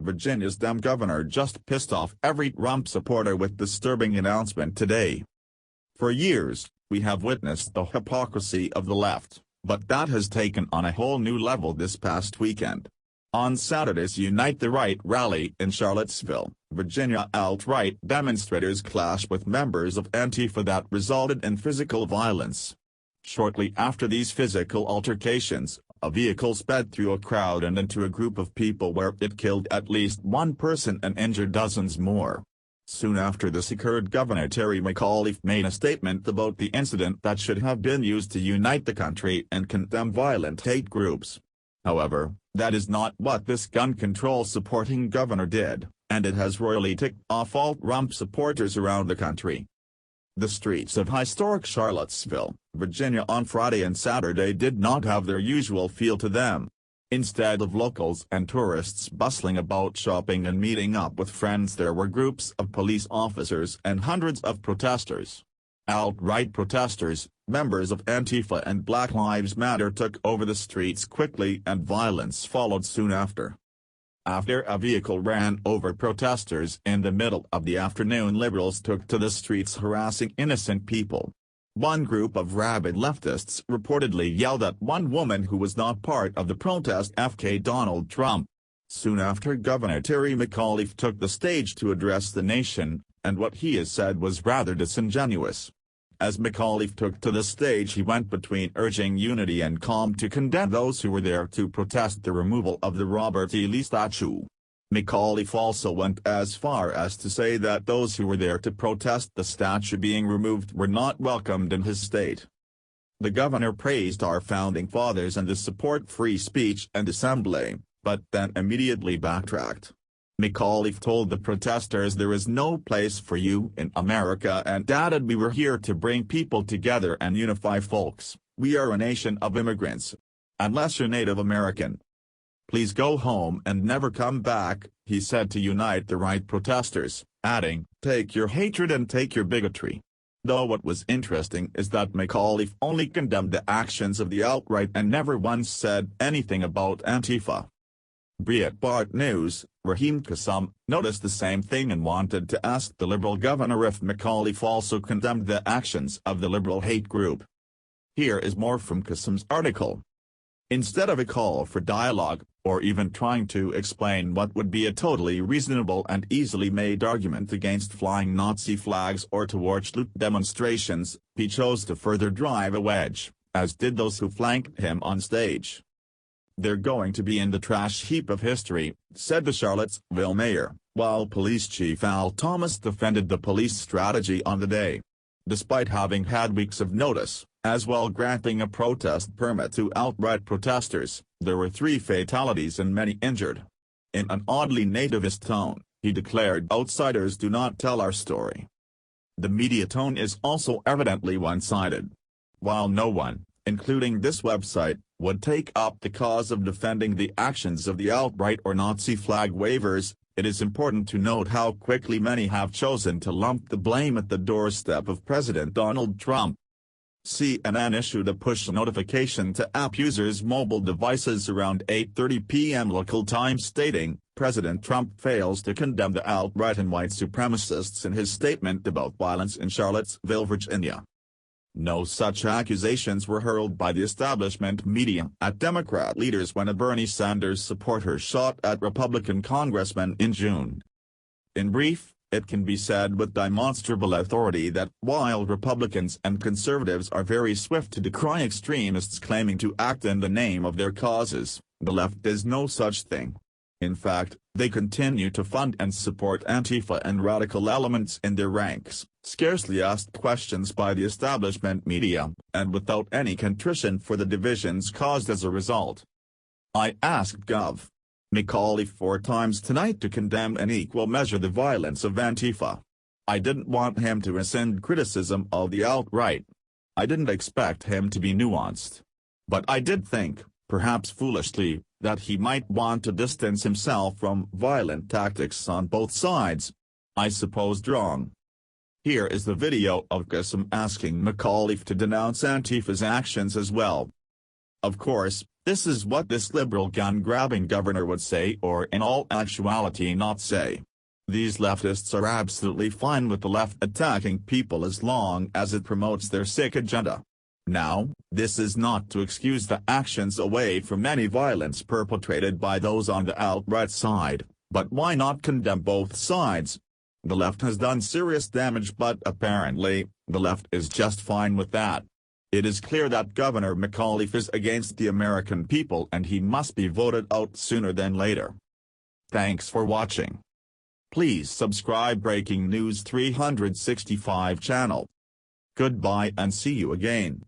Virginia's Dem governor just pissed off every Trump supporter with disturbing announcement today. For years, we have witnessed the hypocrisy of the left, but that has taken on a whole new level this past weekend. On Saturday's Unite the Right rally in Charlottesville, Virginia, alt-right demonstrators clashed with members of Antifa that resulted in physical violence. Shortly after these physical altercations, a vehicle sped through a crowd and into a group of people where it killed at least one person and injured dozens more. Soon after this occurred, Governor Terry McAuliffe made a statement about the incident that should have been used to unite the country and condemn violent hate groups. However, that is not what this gun control supporting governor did, and it has royally ticked off all Trump supporters around the country. The streets of historic Charlottesville, Virginia on Friday and Saturday did not have their usual feel to them. Instead of locals and tourists bustling about shopping and meeting up with friends, there were groups of police officers and hundreds of protesters. Alt-right protesters, members of Antifa and Black Lives Matter took over the streets quickly and violence followed soon after. After a vehicle ran over protesters in the middle of the afternoon, liberals took to the streets harassing innocent people. One group of rabid leftists reportedly yelled at one woman who was not part of the protest, FK Donald Trump. Soon after, Governor Terry McAuliffe took the stage to address the nation, and what he has said was rather disingenuous. As McAuliffe took to the stage, he went between urging unity and calm to condemn those who were there to protest the removal of the Robert E. Lee statue. McAuliffe also went as far as to say that those who were there to protest the statue being removed were not welcomed in his state. The governor praised our founding fathers and the support free speech and assembly, but then immediately backtracked. McAuliffe told the protesters there is no place for you in America and added, we were here to bring people together and unify folks. We are a nation of immigrants. Unless you're Native American, please go home and never come back, he said to Unite the Right protesters, adding, take your hatred and take your bigotry. Though what was interesting is that McAuliffe only condemned the actions of the alt-right and never once said anything about Antifa. Breitbart News, Raheem Kassam, noticed the same thing and wanted to ask the Liberal governor if McAuliffe also condemned the actions of the liberal hate group. Here is more from Kassam's article. Instead of a call for dialogue, or even trying to explain what would be a totally reasonable and easily made argument against flying Nazi flags or towards loot demonstrations, he chose to further drive a wedge, as did those who flanked him on stage. They're going to be in the trash heap of history, said the Charlottesville mayor, while Police Chief Al Thomas defended the police strategy on the day. Despite having had weeks of notice, as well granting a protest permit to alt-right protesters, there were 3 fatalities and many injured. In an oddly nativist tone, he declared, outsiders do not tell our story. The media tone is also evidently one-sided. While no one, including this website, would take up the cause of defending the actions of the alt-right or Nazi flag wavers, it is important to note how quickly many have chosen to lump the blame at the doorstep of President Donald Trump. CNN issued a push notification to app users' mobile devices around 8:30 p.m. local time stating, President Trump fails to condemn the alt-right and white supremacists in his statement about violence in Charlottesville, Virginia. No such accusations were hurled by the establishment media at Democrat leaders when a Bernie Sanders supporter shot at Republican congressmen in June. In brief, it can be said with demonstrable authority that while Republicans and conservatives are very swift to decry extremists claiming to act in the name of their causes, the left is no such thing. In fact, they continue to fund and support Antifa and radical elements in their ranks, scarcely asked questions by the establishment media, and without any contrition for the divisions caused as a result. I asked Gov. McAuliffe 4 times tonight to condemn in equal measure the violence of Antifa. I didn't want him to rescind criticism of the alt-right. I didn't expect him to be nuanced. But I did think, perhaps foolishly, that he might want to distance himself from violent tactics on both sides. I supposed wrong. Here is the video of Kassam asking McAuliffe to denounce Antifa's actions as well. Of course, This is what this liberal gun-grabbing governor would say, or in all actuality not say. These leftists are absolutely fine with the left attacking people as long as it promotes their sick agenda. Now, this is not to excuse the actions away from any violence perpetrated by those on the alt-right side, but why not condemn both sides? The left has done serious damage, but apparently, the left is just fine with that. It is clear that Governor McAuliffe is against the American people and he must be voted out sooner than later. Thanks for watching. Please subscribe Breaking News 365 channel. Goodbye and see you again.